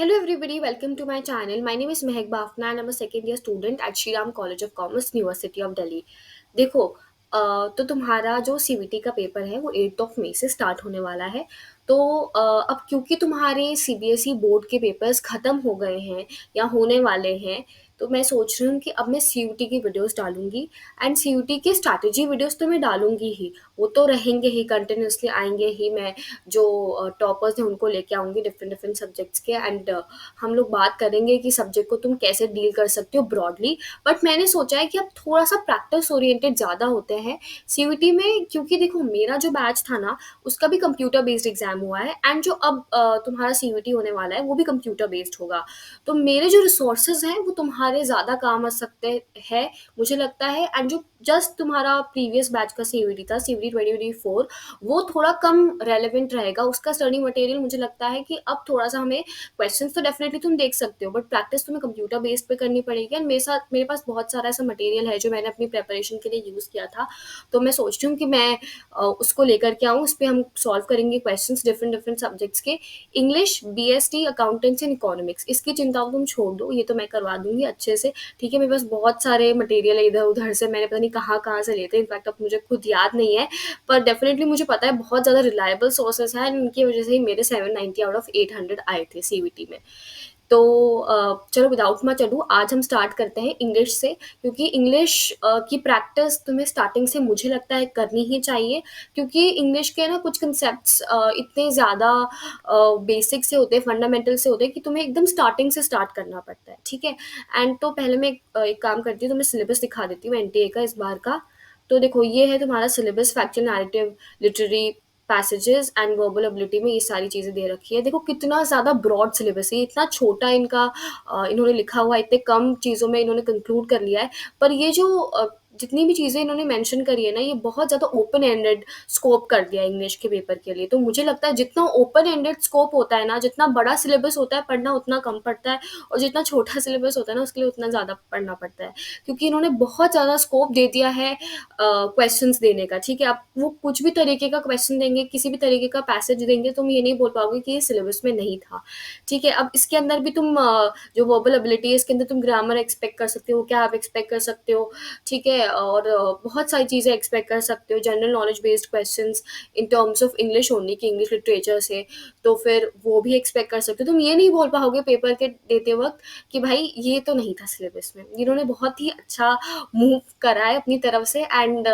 Hello everybody, welcome to my channel. My name is Mehak Bafna and I'm a second year student at Shri Ram College of Commerce, University of Delhi. देखो तो तुम्हारा जो CVT का paper है वो 8 of May से start होने वाला है। तो अब क्योंकि तुम्हारे सीबीएसई बोर्ड के पेपर्स ख़त्म हो गए हैं या होने वाले हैं, तो मैं सोच रही हूँ कि अब मैं सीयूटी की वीडियोस डालूंगी। एंड सीयूटी के स्ट्रैटेजी वीडियोस तो मैं डालूंगी ही, वो तो रहेंगे ही, कंटिन्यूसली आएंगे ही। मैं जो टॉपर्स हैं उनको लेके आऊंगी डिफरेंट डिफरेंट सब्जेक्ट्स के। एंड हम लोग बात करेंगे कि सब्जेक्ट को तुम कैसे डील कर सकते हो ब्रॉडली। बट मैंने सोचा है कि अब थोड़ा सा प्रैक्टिस ओरिएंटेड ज़्यादा होते हैं सीयूटी में, क्योंकि देखो मेरा जो बैच था ना उसका भी कंप्यूटर बेस्ड एग्जाम हुआ है। एंड जो अब तुम्हारा सीयूटी होने वाला है वो भी कंप्यूटर बेस्ड होगा। तो मेरे जो रिसोर्सेज हैं वो तुम्हारे ज़्यादा काम आ सकते हैं, मुझे लगता है। एंड जो जस्ट तुम्हारा प्रीवियस बैच का सीयूटी था, सीयूटी 2024, वो थोड़ा कम रेलेवेंट रहेगा। उसका स्टडी मटेरियल मुझे लगता है कि अब थोड़ा सा हमें क्वेश्चंस तो डेफिनेटली तुम देख सकते हो, बट प्रैक्टिस तुम्हें कंप्यूटर बेस्ड पे करनी पड़ेगी। एंड मेरे पास बहुत सारा ऐसा मटेरियल है जो मैंने अपनी प्रेपरेशन के लिए यूज़ किया था। तो मैं सोचती हूँ कि मैं उसको लेकर के आऊँ। उस पर हम सॉल्व करेंगे क्वेश्चंस डिफरेंट डिफरेंट सब्जेक्ट्स के। English, BST, accountancy and economics, इसकी चिंता तुम छोड़ दो, ये तो मैं करवा दूंगी अच्छे से। ठीक है, मेरे पास बहुत सारे मटेरियल है इधर उधर से, मैंने पता नहीं कहाँ कहाँ से लेते हैं, इनफैक्ट अब मुझे खुद याद नहीं है। पर डेफिनेटली मुझे पता है बहुत ज़्यादा रिलायबल सोर्सेस हैं, उनकी वजह से ही मेरे 790 आउट ऑफ 800 आए थे सीवीटी में। तो चलो विदाउट मच अडू आज हम स्टार्ट करते हैं इंग्लिश से, क्योंकि इंग्लिश की प्रैक्टिस तुम्हें स्टार्टिंग से मुझे लगता है करनी ही चाहिए। क्योंकि इंग्लिश के ना कुछ कंसेप्ट्स इतने ज़्यादा बेसिक से होते हैं, फंडामेंटल से होते हैं, कि तुम्हें एकदम स्टार्टिंग से स्टार्ट करना पड़ता है। ठीक है। एंड तो पहले मैं एक काम करती हूँ, तो मैं सिलेबस दिखा देती हूँ एनटीए का इस बार का। तो देखो ये है तुम्हारा syllabus, factual, narrative, literary, passages and verbal ability में ये सारी चीज़ें दे रखी है। देखो कितना ज़्यादा ब्रॉड सिलेबस है, इतना छोटा इनका इन्होंने लिखा हुआ है, इतने कम चीज़ों में इन्होंने कंक्लूड कर लिया है। पर ये जो जितनी भी चीज़ें इन्होंने मेंशन करी है ना, ये बहुत ज़्यादा ओपन एंडेड स्कोप कर दिया है इंग्लिश के पेपर के लिए। तो मुझे लगता है जितना ओपन एंडेड स्कोप होता है ना, जितना बड़ा सिलेबस होता है पढ़ना उतना कम पड़ता है, और जितना छोटा सिलेबस होता है ना उसके लिए उतना ज़्यादा पढ़ना पड़ता है। क्योंकि इन्होंने बहुत ज़्यादा स्कोप दे दिया है क्वेश्चंस देने का। ठीक है, आप वो कुछ भी तरीके का क्वेश्चन देंगे, किसी भी तरीके का पैसेज देंगे, तुम ये नहीं बोल पाओगे कि ये सिलेबस में नहीं था। ठीक है, अब इसके अंदर भी तुम जो वर्बल एबिलिटी है इसके अंदर तुम ग्रामर एक्सपेक्ट कर सकते हो, क्या आप एक्सपेक्ट कर सकते हो। ठीक है, और बहुत सारी चीज़ें एक्सपेक्ट कर सकते हो, general knowledge based question in terms of English only, की इंग्लिश लिटरेचर से, तो फिर वो भी एक्सपेक्ट कर सकते हो। तुम ये नहीं बोल पाओगे पेपर के देते वक्त कि भाई ये तो नहीं था सिलेबस में। इन्होंने बहुत ही अच्छा मूव करा है अपनी तरफ से। एंड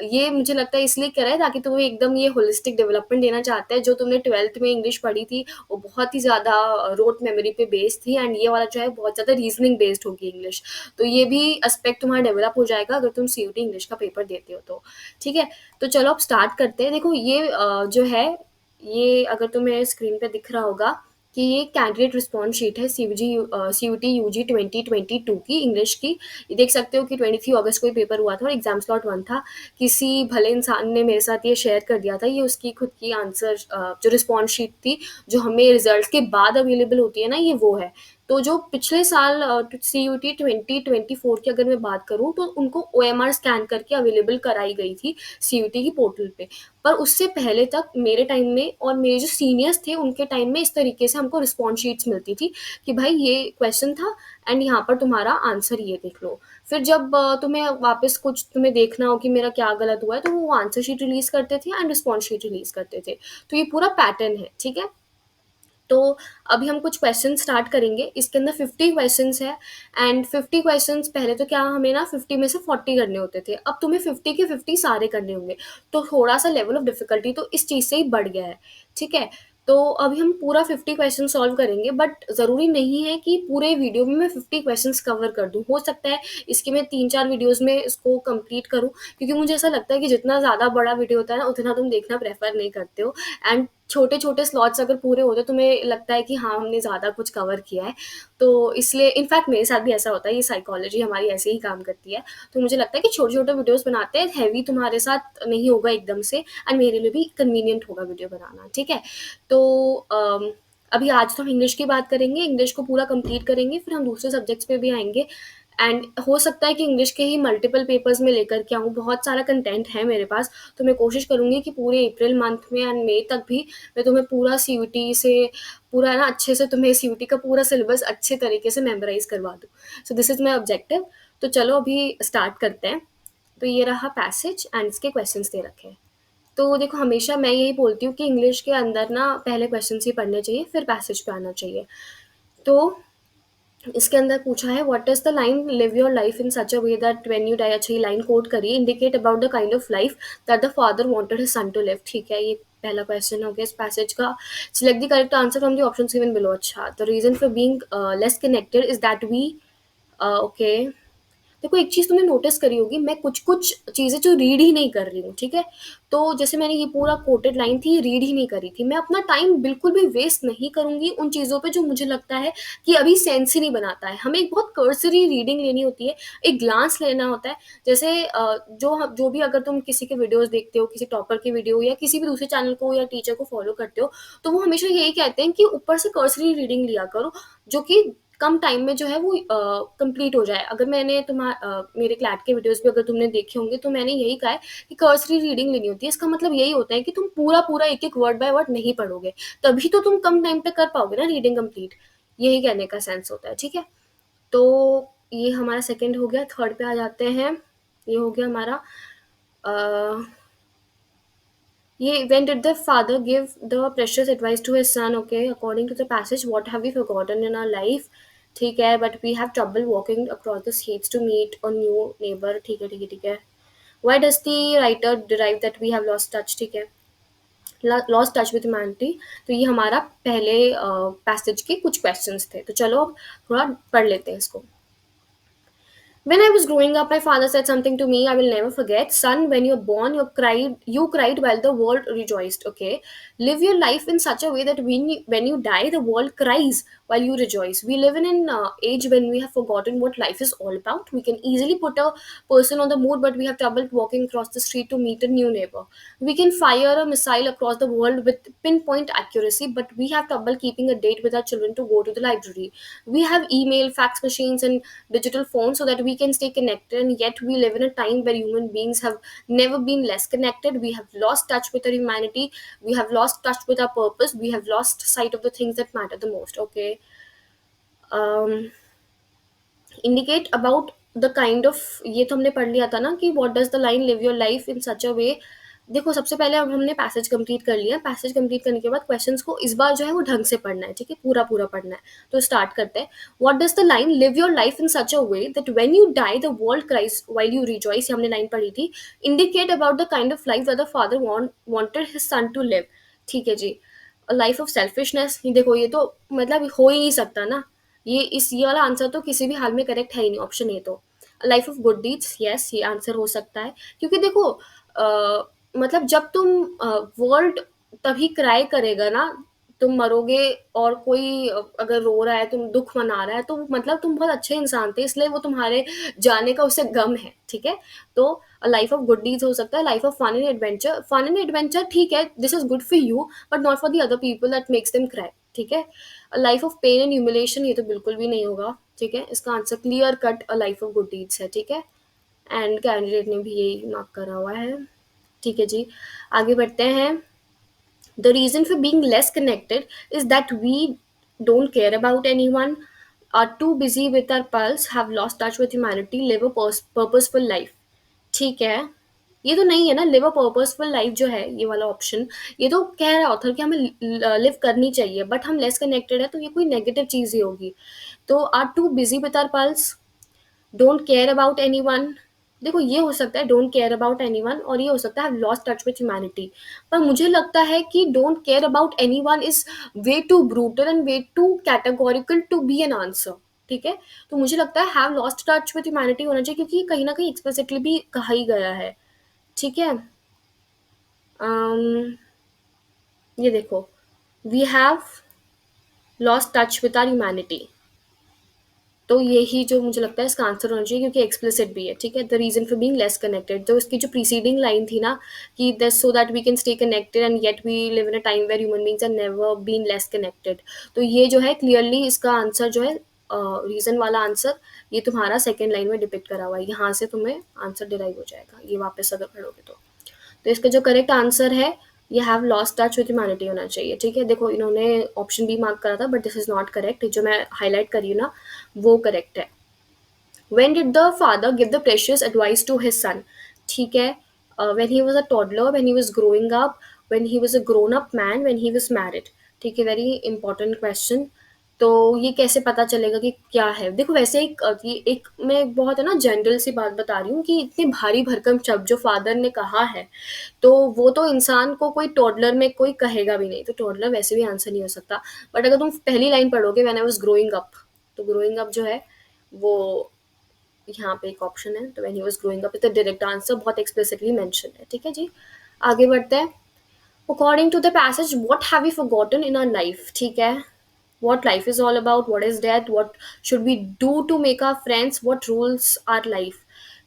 ये मुझे लगता है इसलिए करा है ताकि तुम्हें एकदम ये होलिस्टिक डेवलपमेंट देना चाहते हैं। जो तुमने 12th में इंग्लिश पढ़ी थी वो बहुत ही ज़्यादा रोट मेमोरी पे बेस्ड थी, एंड ये वाला जो है बहुत ज़्यादा रीजनिंग बेस्ड होगी इंग्लिश। तो ये भी एस्पेक्ट तुम्हारा डेवलप हो जाएगा अगर तुम सीयूटी इंग्लिश का पेपर देते हो तो। ठीक है, तो चलो अब स्टार्ट करते हैं। देखो ये जो है, ये अगर तुम्हें स्क्रीन पे दिख रहा होगा कि ये कैंडिडेट रिस्पॉन्स शीट है सीयूटी यूजी 2022 की इंग्लिश की। ये देख सकते हो कि 23 अगस्त को ही पेपर हुआ था और एग्जाम स्लॉट 1 था। किसी भले इंसान ने मेरे साथ ये शेयर कर दिया था, ये उसकी खुद की आंसर जो रिस्पॉन्स शीट थी जो हमें रिजल्ट के बाद अवेलेबल होती है ना, ये वो है। तो जो पिछले साल सीयूटी 2024 की अगर मैं बात करूँ तो उनको ओएमआर स्कैन करके अवेलेबल कराई गई थी सीयूटी की पोर्टल पे। पर उससे पहले तक मेरे टाइम में और मेरे जो सीनियर्स थे उनके टाइम में इस तरीके से हमको रिस्पॉन्स शीट्स मिलती थी कि भाई ये क्वेश्चन था एंड यहाँ पर तुम्हारा आंसर ये देख लो। फिर जब तुम्हें वापस कुछ तुम्हें देखना हो कि मेरा क्या गलत हुआ है, तो वो आंसर शीट रिलीज करते थे एंड रिस्पॉन्स शीट रिलीज करते थे। तो ये पूरा पैटर्न है। ठीक है, तो अभी हम कुछ क्वेश्चन स्टार्ट करेंगे। इसके अंदर 50 क्वेश्चंस है। एंड 50 क्वेश्चंस पहले तो क्या हमें ना 50 में से 40 करने होते थे, अब तुम्हें 50 के 50 सारे करने होंगे। तो थोड़ा सा लेवल ऑफ डिफिकल्टी तो इस चीज़ से ही बढ़ गया है। ठीक है, तो अभी हम पूरा 50 क्वेश्चन सॉल्व करेंगे, बट ज़रूरी नहीं है कि पूरे वीडियो में मैं 50 क्वेश्चंस कवर कर दूं। हो सकता है इसके मैं 3-4 वीडियोस में इसको कंप्लीट करूं, क्योंकि मुझे ऐसा लगता है कि जितना ज़्यादा बड़ा वीडियो होता है ना उतना तुम देखना प्रेफर नहीं करते हो। एंड छोटे छोटे स्लॉट्स अगर पूरे होते तो तुम्हें लगता है कि हाँ हमने ज़्यादा कुछ कवर किया है। तो इसलिए इनफैक्ट मेरे साथ भी ऐसा होता है, ये साइकोलॉजी हमारी ऐसे ही काम करती है। तो मुझे लगता है कि छोटे छोटे वीडियोस बनाते हैं, हैवी तुम्हारे साथ नहीं होगा एकदम से, एंड मेरे लिए भी कन्वीनियंट होगा वीडियो बनाना। ठीक है, तो अभी आज तो हम इंग्लिश की बात करेंगे, इंग्लिश को पूरा कंप्लीट करेंगे, फिर हम दूसरे सब्जेक्ट्स पे भी आएंगे। एंड हो सकता है कि इंग्लिश के ही मल्टीपल पेपर्स में लेकर के आऊँ, बहुत सारा कंटेंट है मेरे पास, तो मैं कोशिश करूँगी कि पूरे अप्रैल मंथ में एंड मई तक भी मैं तुम्हें पूरा सीयूटी से पूरा ना अच्छे से तुम्हें सीयूटी का पूरा सिलेबस अच्छे तरीके से मेमोराइज करवा दूँ। So this is my objective. तो चलो अभी स्टार्ट करते हैं। तो ये रहा पैसेज एंड इसके क्वेश्चंस दे रखे हैं। तो देखो, हमेशा मैं यही बोलती हूँ कि इंग्लिश के अंदर ना पहले क्वेश्चंस ही पढ़ने चाहिए, फिर पैसेज पे आना चाहिए। तो इसके अंदर पूछा है, what is the line live your life in such a way that when you die. अच्छा, ये लाइन कोट करिए, indicate about the kind of life that the father wanted his son to live. ठीक है, ये पहला question हो गया इस पैसेज का। Select the correct answer from the options given below. अच्छा, the reason for being less connected is that we okay. देखो, एक चीज़ तुमने नोटिस करी होगी, मैं कुछ-कुछ चीज़ें जो रीड ही नहीं कर रही हूँ, ठीक है? तो जैसे मैंने ये पूरा कोटेड लाइन थी, ये रीड ही नहीं करी थी। मैं अपना टाइम बिल्कुल भी वेस्ट नहीं करूँगी उन चीज़ों पे जो मुझे लगता है कि अभी सेंस ही नहीं बनाता है। हमें एक बहुत कर्सरी रीडिंग लेनी होती है, एक ग्लांस लेना होता है। जैसे जो भी अगर तुम किसी के वीडियोज़ देखते हो, किसी टॉपर की वीडियो या किसी भी दूसरे चैनल को या टीचर को फॉलो करते हो, तो वो हमेशा यही कहते हैं कि ऊपर से कर्सरी रीडिंग लिया करो, जो कि कम टाइम में जो है वो कंप्लीट हो जाए। अगर मेरे क्लैट के वीडियोस भी अगर तुमने देखे होंगे, तो मैंने यही कहा है कि कर्सरी रीडिंग लेनी होती है। इसका मतलब यही होता है कि तुम पूरा पूरा एक एक वर्ड बाय वर्ड नहीं पढ़ोगे, तभी तो तुम कम टाइम पे कर पाओगे ना रीडिंग कंप्लीट। यही कहने का सेंस होता है, ठीक है? तो ये हमारा सेकंड हो गया। थर्ड पे आ जाते हैं। ये हो गया हमारा ये when did the father give the precious advice to his son? Okay, according to the passage, what have we forgotten in our life? ठीक है, but we have trouble walking across the streets to meet a new neighbor. ठीक है, ठीक है, ठीक है। Why does the writer derive that we have lost touch? ठीक है, lost touch with humanity। तो ये हमारा पहले पैसेज के कुछ क्वेश्चंस थे। तो चलो अब थोड़ा पढ़ लेते हैं इसको। When I was growing up, my father said something to me I will never forget. Son, when you're born, you cried while the world rejoiced. Okay, live your life in such a way that when you die, the world cries while you rejoice. We live in an age when we have forgotten what life is all about. We can easily put a person on the mood, but we have trouble walking across the street to meet a new neighbor. We can fire a missile across the world with pinpoint accuracy, but we have trouble keeping a date with our children to go to the library. We have email, fax machines, and digital phones so that we can stay connected, and yet we live in a time where human beings have never been less connected. We have lost touch with our humanity, we have lost touch with our purpose, we have lost sight of the things that matter the most. Okay, um indicate about the kind of, ये तो हमने पढ़ लिया था ना कि what does the line live your life in such a way. देखो, सबसे पहले अब हमने पैसेज कंप्लीट कर लिया। पैसेज कंप्लीट करने के बाद क्वेश्चंस को इस बार जो है वो ढंग से पढ़ना है, ठीक है? पूरा पूरा पढ़ना है। तो स्टार्ट करते हैं। What does the line live your life in such a way that when you die the world cries while you rejoice, ये हमने लाइन पढ़ी थी। Indicate about the kind of life that the father wanted his son to live. ठीक है जी। Life of selfishness, देखो ये तो मतलब हो ही नहीं सकता ना। ये वाला आंसर तो किसी भी हाल में करेक्ट है ही नहीं, ऑप्शन ए तो। Life of good deeds, yes, ये आंसर हो सकता है। क्योंकि देखो, मतलब जब तुम वर्ल्ड तभी क्राई करेगा ना, तुम मरोगे और कोई अगर रो रहा है, तुम दुख मना रहा है, तो मतलब तुम बहुत अच्छे इंसान थे, इसलिए वो तुम्हारे जाने का उसे गम है, ठीक है? तो लाइफ ऑफ गुड डीड्स हो सकता है। Life of fun and adventure, fun and adventure ठीक है, this is good for you but not for the other people that makes them cry, ठीक है? Life of pain and humiliation, ये तो बिल्कुल भी नहीं होगा, ठीक है? इसका answer clear cut a life of good deeds है, ठीक है? एंड कैंडिडेट ने भी यही मार्क करा हुआ है। ठीक है जी, आगे बढ़ते हैं। The reason for being less connected is that we don't care about anyone, are too busy with our pals, have lost touch with humanity, live a purposeful life. ठीक है, ये तो नहीं है ना। लिव अ पर्पसफुल लाइफ जो है ये वाला ऑप्शन, ये तो कह रहा है ऑथर कि हमें लिव करनी चाहिए, बट हम लेस कनेक्टेड है, तो ये कोई नेगेटिव चीज ही होगी। तो are too busy with our pals, don't care about anyone, देखो ये हो सकता है डोंट केयर अबाउट एनीवन, और ये हो सकता है have lost touch with humanity. पर मुझे लगता है कि don't care about anyone is way too brutal and way too categorical to be an answer, ठीक है? तो मुझे लगता है have lost touch with humanity होना चाहिए, क्योंकि ये कहीं ना कहीं एक्सप्लिसिटली भी कहा ही गया है, ठीक है? um, ये देखो, we have lost touch with our humanity, तो यही जो मुझे लगता है इसका आंसर होना चाहिए, क्योंकि एक्सप्लिसिट भी है, ठीक है? The reason for being less connected, तो इसकी जो प्रीसीडिंग लाइन थी ना कि this so that we can stay connected and yet we live in a time where human beings are never been less connected, तो ये जो है क्लियरली इसका आंसर जो है रीजन वाला आंसर ये तुम्हारा सेकंड लाइन में डिपिक्ट करा हुआ है, यहाँ से तुम्हें आंसर डिराइव हो जाएगा ये वापस अगर पढ़ोगे तो इसका जो करेक्ट आंसर है ये have lost touch with humanity होना चाहिए। ठीक है, देखो इन्होंने ऑप्शन बी मार्क करा था but this is not correct, जो मैं हाईलाइट करी हूँ ना वो करेक्ट है। When did the father give the precious advice to his son? ठीक है, when he was a toddler, when he was growing up, when he was a grown up man, when he was married। ठीक है, very important question. तो ये कैसे पता चलेगा कि क्या है? देखो वैसे ये एक मैं बहुत है ना जनरल सी बात बता रही हूँ कि इतनी भारी भरकम शब्द जो फादर ने कहा है तो वो तो इंसान को कोई टॉडलर में कोई कहेगा भी नहीं, तो टॉडलर वैसे भी आंसर नहीं हो सकता। बट अगर तुम पहली लाइन पढ़ोगे when I was growing up, तो ग्रोइंग अप जो है वो यहाँ पे एक ऑप्शन है, तो when he was growing up is the direct answer, बहुत एक्सप्लिसिटली मेंशन है। ठीक है जी, आगे बढ़ते हैं। According to the passage what have we forgotten in our life? ठीक है, what life is all about, what is death, what should we do to make our friends, what rules our life।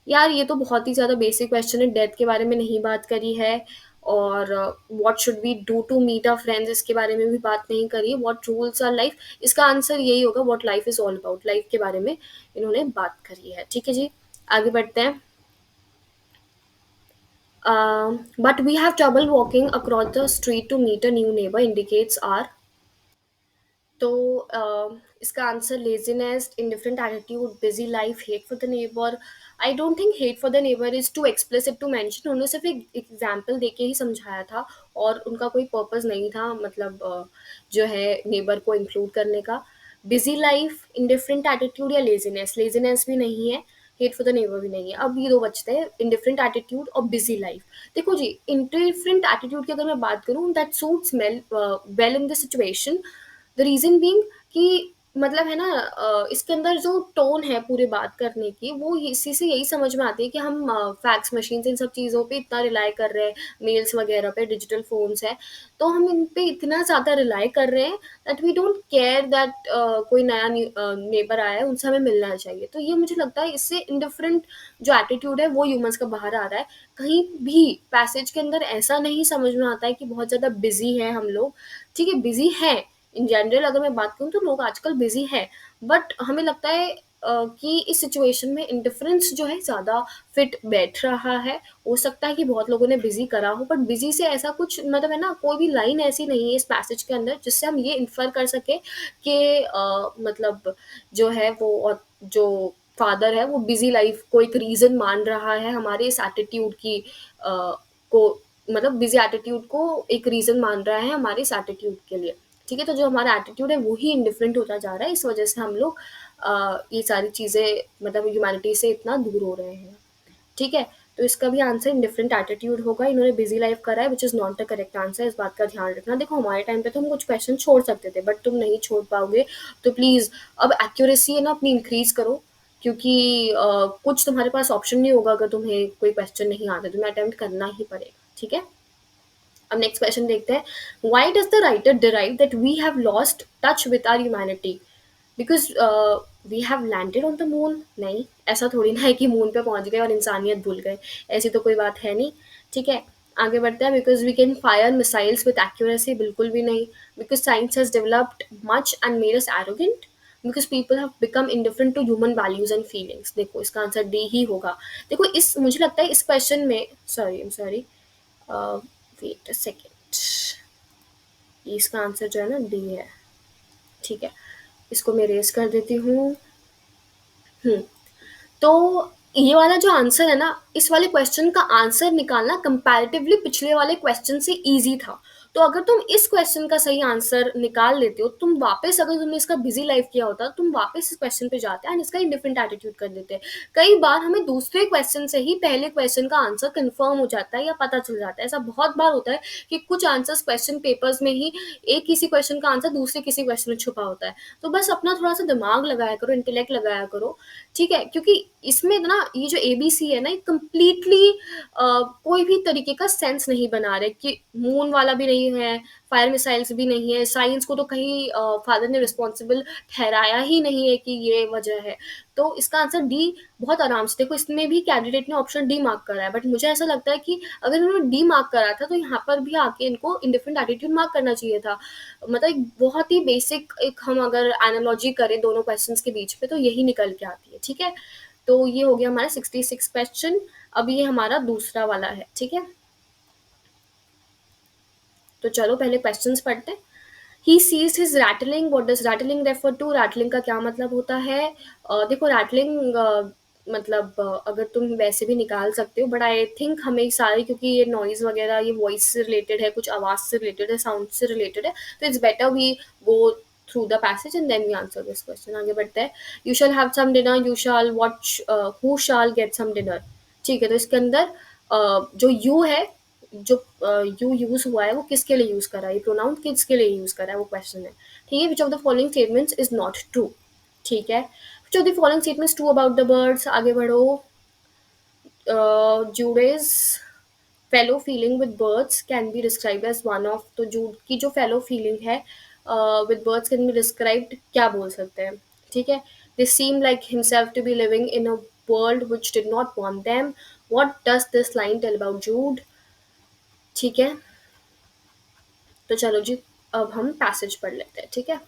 यार ये तो बहुत ही ज़्यादा basic question है, death के बारे में नहीं बात करी है, और what should we do to meet our friends इसके बारे में भी बात नहीं करी है, व्हाट रूल्स आर लाइफ इसका आंसर यही होगा, what life is all about, life के बारे में इन्होंने बात करी है। ठीक है जी, आगे बढ़ते हैं। But we have trouble walking across the street to meet a new neighbour indicates are. तो इसका answer laziness, indifferent attitude, busy life, hate for the neighbour. I don't think hate for the neighbour is too explicit to mention, उन्होंने सिर्फ एक example देके ही समझाया था और उनका कोई पर्पस नहीं था, मतलब जो है नेबर को इंक्लूड करने का। बिजी लाइफ, इंडिफरेंट एटीट्यूड या लेजीनेस, लेजीनेस भी नहीं है, हेट फॉर द नेबर भी नहीं है। अब ये दो बचते हैं, इंडिफरेंट एटीट्यूड और बिजी लाइफ। देखो जी, इंडिफरेंट एटीट्यूड की अगर मैं बात करूँ that suits well in this situation. The reason being कि मतलब है ना इसके अंदर जो टोन है पूरी बात करने की वो इसी से यही समझ में आती है कि हम फैक्स मशीन इन सब चीज़ों पे इतना रिलाई कर रहे हैं, मेल्स वगैरह पे, डिजिटल फोन्स है, तो हम इन पे इतना ज़्यादा रिलाई कर रहे हैं that we don't care that कोई नया नेबर आया है उनसे हमें मिलना चाहिए। तो ये मुझे लगता है इससे इंडिफरेंट जो एटीट्यूड है वो ह्यूमंस का बाहर आ रहा है। कहीं भी पैसेज के अंदर ऐसा नहीं समझ में आता है कि बहुत ज़्यादा बिजी है हम लोग। ठीक है, बिजी है इन जनरल, अगर मैं बात करूँ तो लोग आजकल बिजी है, बट हमें लगता है कि इस सिचुएशन में इंडिफरेंस जो है ज़्यादा फिट बैठ रहा है। हो सकता है कि बहुत लोगों ने बिजी करा हो, बट बिजी से ऐसा कुछ मतलब है ना, कोई भी लाइन ऐसी नहीं है इस पैसेज के अंदर जिससे हम ये इन्फर कर सके कि मतलब जो है वो, और जो फादर है वो बिजी लाइफ को एक रीजन मान रहा है हमारे इस एटीट्यूड की को, मतलब बिजी एटीट्यूड को एक रीजन मान रहा है हमारे इस एटीट्यूड के लिए। ठीक है, तो जो हमारा एटीट्यूड है वो ही इंडिफरेंट होता जा रहा है, इस वजह से हम लोग ये सारी चीज़ें मतलब ह्यूमैनिटी से इतना दूर हो रहे हैं। ठीक है, तो इसका भी आंसर इंडिफरेंट एटीट्यूड होगा। इन्होंने बिजी लाइफ करा है which is not the correct answer, इस बात का ध्यान रखना। देखो हमारे टाइम पे तो हम कुछ क्वेश्चन छोड़ सकते थे बट तुम नहीं छोड़ पाओगे, तो प्लीज़ अब एक्यूरेसी है ना अपनी इंक्रीज करो, क्योंकि कुछ तुम्हारे पास ऑप्शन नहीं होगा अगर तुम्हें कोई क्वेश्चन नहीं आता, तुम्हें अटेम्प्ट करना ही पड़ेगा। ठीक है, अब नेक्स्ट क्वेश्चन देखते हैं। Why does the writer derive that we have lost touch with our humanity? Because we have landed on the moon? नहीं, ऐसा थोड़ी ना है कि मून पे पहुंच गए और इंसानियत भूल गए, ऐसी तो कोई बात है नहीं। ठीक है, आगे बढ़ते हैं। Because we can fire missiles with accuracy? बिल्कुल भी नहीं। Because science has developed much and made us arrogant? Because people have become indifferent to human values and feelings? देखो इसका आंसर डी ही होगा। देखो इस मुझे लगता है इस क्वेश्चन में, sorry I am sorry, wait a second, इसका आंसर जो है ना डी है। ठीक है, इसको मैं रेस कर देती हूँ। तो ये वाला जो आंसर है ना, इस वाले क्वेश्चन का आंसर निकालना कंपैरेटिवली पिछले वाले क्वेश्चन से इजी था। तो अगर तुम इस क्वेश्चन का सही आंसर निकाल लेते हो, तुम वापस अगर तुमने इसका बिजी लाइफ किया होता, तुम वापस इस क्वेश्चन पे जाते एंड इसका इंडिफरेंट एटीट्यूड कर देते। कई बार हमें दूसरे क्वेश्चन से ही पहले क्वेश्चन का आंसर कंफर्म हो जाता है या पता चल जाता है। ऐसा बहुत बार होता है कि कुछ आंसर्स क्वेश्चन पेपर्स में ही एक किसी क्वेश्चन का आंसर दूसरे किसी क्वेश्चन में छुपा होता है। तो बस अपना थोड़ा सा दिमाग लगाया करो, इंटेलेक्ट लगाया करो। ठीक है, क्योंकि इसमें ना ये जो एबीसी है ना, ये कंप्लीटली कोई भी तरीके का सेंस नहीं बना रहे कि मून वाला भी नहीं है, फायर मिसाइल्स भी नहीं है, साइंस को तो कहीं फादर ने रिस्पॉन्सिबल ठहराया ही नहीं है कि ये वजह है। तो इसका आंसर डी बहुत आराम से, देखो इसमें भी कैंडिडेट ने ऑप्शन डी मार्क करा है, बट मुझे ऐसा लगता है कि अगर इन्होंने डी मार्क करा था तो यहाँ पर भी आके इनको इंडिफरेंट एटीट्यूड मार्क करना चाहिए था। मतलब एक बहुत ही बेसिक, एक हम अगर एनालॉजी करें दोनों क्वेश्चंस के बीच में तो यही निकल के आती है, ठीक है। तो ये हो गया हमारा 66 क्वेश्चन। अब ये हमारा दूसरा वाला है, ठीक है। तो चलो पहले क्वेश्चंस पढ़ते हैं। He sees his rattling, what does rattling refer to, rattling का क्या मतलब होता है। देखो रैटलिंग मतलब अगर तुम वैसे भी निकाल सकते हो, बट आई थिंक हमें सारे, क्योंकि ये नॉइज वगैरह ये वॉइस से रिलेटेड है, कुछ आवाज से रिलेटेड है, साउंड से रिलेटेड है, तो it's better we go through the passage and then we answer this question. आगे बढ़ते हैं। You shall have some dinner, you shall watch, who shall get some dinner. ठीक है, तो इसके अंदर जो यू है, जो यू यूज हुआ है वो किसके लिए यूज करा है, ये प्रोनाउन किसके लिए यूज करा है, वो क्वेश्चन है। ठीक है, which of the following statements is not true. ठीक है, which of the following statements true about the birds. आगे बढ़ो। Jude's fellow feeling with birds can be describe as one of, तो जूड की जो फेलो फीलिंग है with birds can be described, क्या बोल सकते हैं। ठीक है, they seem like himself to be living in a world which did not want them. What does this line tell about Jude. ठीक है, तो चलो जी, अब हम पैसेज पढ़ लेते हैं, ठीक है।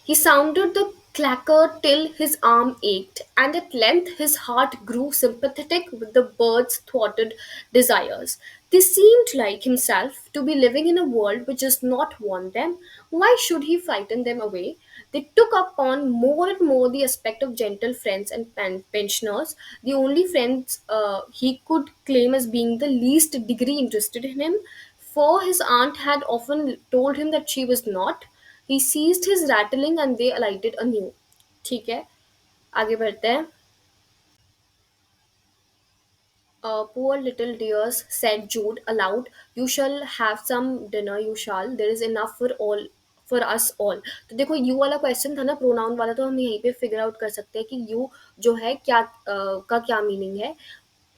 He sounded the clacker till his arm ached, and at length his heart grew sympathetic with the bird's thwarted desires. They seemed like himself to be living in a world which does not want them. Why should he frighten them away? They took upon more and more the aspect of gentle friends and pensioners, the only friends he could claim as being the least degree interested in him, for his aunt had often told him that she was not. He ceased his rattling and they alighted anew. ठीक है, आगे बढ़ते हैं। Poor little dears, said Jude aloud, you shall have some dinner, you shall. There is enough for all, for us all. तो देखो you वाला question था ना प्रोनाउन वाला, तो हम यहीं पे फिगर आउट कर सकते हैं कि यू जो है क्या का क्या मीनिंग है।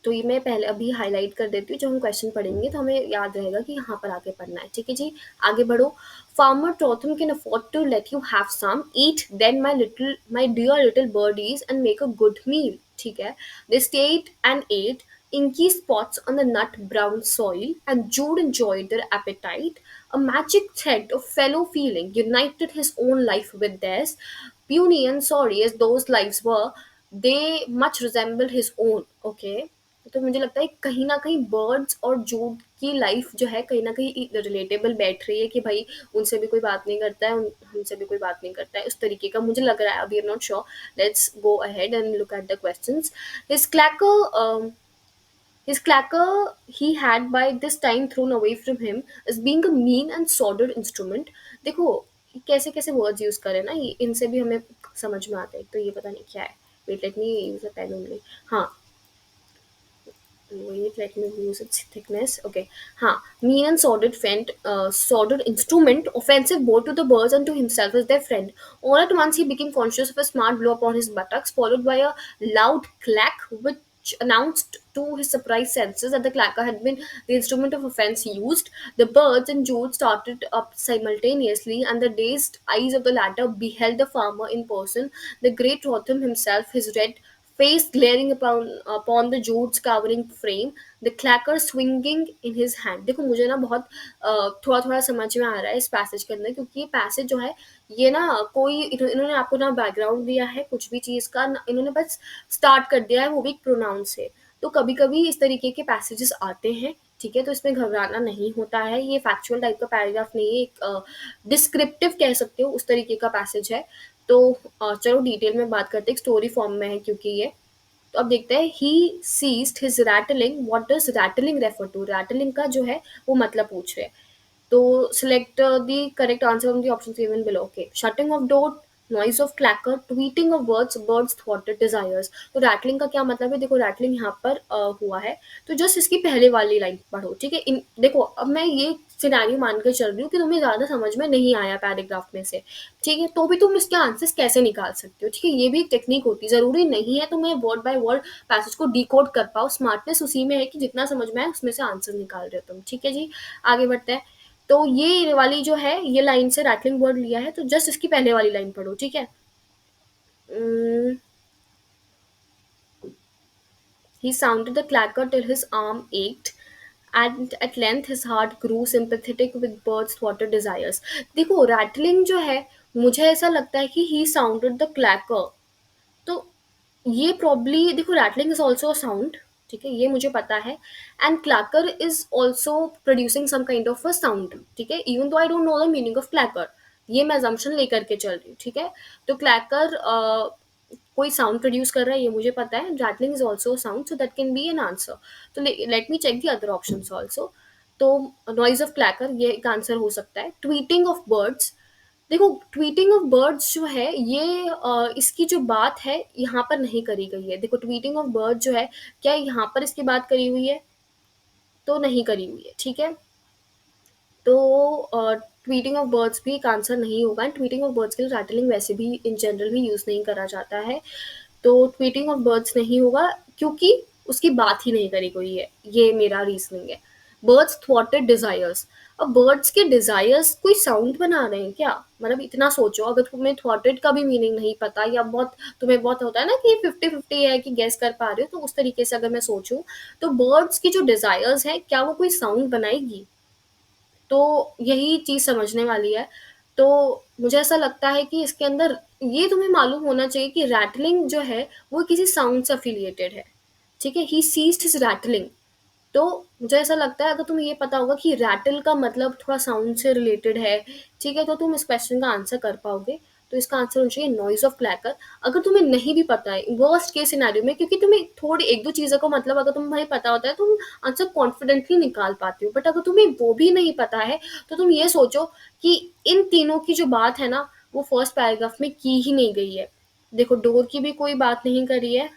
तो ये मैं पहले अभी हाईलाइट कर देती हूँ, जब हम क्वेश्चन पढ़ेंगे तो हमें याद रहेगा कि यहाँ पर आगे पढ़ना है। ठीक है जी, आगे बढ़ो। Farmer Totham can afford to let you have some. Eat then, my dear little birdies, and make a good meal. ठीक है, they stayed and ate, inky spots on the nut brown soil, and Jude enjoyed their appetite. A magic thread of fellow feeling united his own life with theirs. Puny and sorry as those lives were, they much resembled his own. Okay, तो मुझे लगता है कहीं ना कहीं birds और जूड की life जो है कहीं ना कहीं रिलेटेबल बैठ रही है कि भाई उनसे भी कोई बात नहीं करता है, हमसे भी कोई बात नहीं करता है, उस तरीके का मुझे लग रहा है। अभी I am not sure, let's go ahead and look at the questions. His clacker his clacker he had by this time thrown away from him as being a mean and sordid instrument. देखो कैसे कैसे words use करें ना, ये इनसे भी हमें समझ में आता है। तो ये पता नहीं क्या है, wait let me use a pen only. हाँ, wait, let me use its thickness. Okay. Huh. Mean and sordid instrument, offensive both to the birds and to himself as their friend. All at once he became conscious of a smart blow upon his buttocks, followed by a loud clack which announced to his surprised senses that the clacker had been the instrument of offense used. The birds and Jude started up simultaneously, and the dazed eyes of the latter beheld the farmer in person, the great Rotham himself, his red face glaring upon the Jude's cowering frame, the clacker swinging in his hand। देखो मुझे ना बहुत थोड़ा थोड़ा समझ में आ रहा है इस पैसेज के अंदर, क्योंकि ये पैसेज जो है ये ना कोई इन्होंने आपको ना बैकग्राउंड दिया है कुछ भी चीज़ का ना, इन्होंने बस स्टार्ट कर दिया है, वो भी प्रोनाउन से। तो कभी कभी इस तरीके के पैसेजेस आते हैं, ठीक है, तो इसमें घबराना नहीं होता है। ये फैक्चुअल टाइप का पैराग्राफ नहीं है, एक डिस्क्रिप्टिव कह सकते हो उस तरीके का पैसेज है। तो चलो डिटेल में बात करते हैं, स्टोरी फॉर्म में है क्योंकि ये। तो अब देखते हैं। He seized his rattling, what does rattling refer to, rattling का जो है वो मतलब पूछ रहे हैं। तो select the correct answer from the option given below. Okay, shutting of door noise of clacker, tweeting of birds, birds थ्वाटेड डिजायर्स। तो रैटलिंग का क्या मतलब है? देखो रैटलिंग यहाँ पर हुआ है, तो जस्ट इसकी पहले वाली लाइन पढ़ो, ठीक है। इन देखो अब मैं ये सिनेरियो मान के चल रही हूँ कि तुम्हें ज्यादा समझ में नहीं आया पैराग्राफ में से, ठीक है, तो भी तुम इसके आंसर्स कैसे निकाल सकते हो, ठीक है। ये भी एक टेक्निक होती है, जरूरी नहीं है तुम्हें वर्ड बाय वर्ड पैसेज को डिकोड कर पाओ। स्मार्टनेस उसी में है कि जितना समझ में आए उसमें से आंसर निकाल रहे हो तुम, ठीक है जी। आगे बढ़ते हैं। तो ये वाली जो है ये लाइन से रैटलिंग वर्ड लिया है, तो जस्ट इसकी पहले वाली लाइन पढ़ो, ठीक है। Mm, he sounded the clacker till his arm ached, and at length his heart grew sympathetic with birds' thwarted desires. देखो रैटलिंग जो है, मुझे ऐसा लगता है कि he sounded the clacker, तो ये प्रॉब्ली देखो rattling is also a sound, ठीक है, ये मुझे पता है। And clacker is also producing some kind of a sound, ठीक है, even though I don't know the meaning of clacker, ये मैं assumption लेकर के चल रही हूँ, ठीक है। तो क्लैकर कोई साउंड प्रोड्यूस कर रहा है, ये मुझे पता है। Rattling is also sound, so that can be an answer. तो let me check the other option also. तो नॉइज ऑफ क्लैकर ये एक आंसर हो सकता है। ट्वीटिंग ऑफ बर्ड्स, देखो ट्वीटिंग ऑफ बर्ड्स जो है ये इसकी जो बात है यहाँ पर नहीं करी गई है। देखो ट्वीटिंग ऑफ बर्ड जो है, क्या यहाँ पर इसकी बात करी हुई है? तो नहीं करी हुई है, ठीक है। तो ट्वीटिंग ऑफ बर्ड्स भी एक आंसर नहीं होगा। एंड ट्वीटिंग ऑफ बर्ड्स के लिए रैटलिंग वैसे भी इन जनरल भी यूज नहीं करा जाता है, तो ट्वीटिंग ऑफ बर्ड्स नहीं होगा, क्योंकि उसकी बात ही नहीं करी गई है, ये मेरा रीजनिंग है। बर्ड्स थ्वॉटेड डिजायर्स, अब बर्ड्स के डिजायर्स कोई साउंड बना रहे हैं क्या? मतलब इतना सोचो, अगर तुम्हें थ्वॉटेड का भी मीनिंग नहीं पता, या बहुत तुम्हें बहुत होता है ना कि 50-50 है कि गेस कर पा रहे हो, तो उस तरीके से अगर मैं सोचूं, तो बर्ड्स की जो डिजायर्स है क्या वो कोई साउंड बनाएगी? तो यही चीज समझने वाली है। तो मुझे ऐसा लगता है कि इसके अंदर ये तुम्हें मालूम होना चाहिए कि रैटलिंग जो है वो किसी साउंड से अफिलिएटेड है, ठीक है। ही सीज्ड हिज रैटलिंग, तो मुझे ऐसा लगता है अगर तुम्हें ये पता होगा कि रैटल का मतलब थोड़ा साउंड से रिलेटेड है, ठीक है, तो तुम इस क्वेश्चन का आंसर कर पाओगे। तो इसका आंसर होना चाहिए नॉइज ऑफ क्लैकर। अगर तुम्हें नहीं भी पता है वर्स्ट केस सिनेरियो में, क्योंकि तुम्हें थोड़ी एक दो चीज़ों का मतलब अगर तुम्हें पता होता है तुम आंसर कॉन्फिडेंटली निकाल पाते हो, बट अगर तुम्हें वो भी नहीं पता है तो तुम ये सोचो कि इन तीनों की जो बात है ना वो फर्स्ट पैराग्राफ में की ही नहीं गई है। देखो डोर की भी कोई बात नहीं करी है,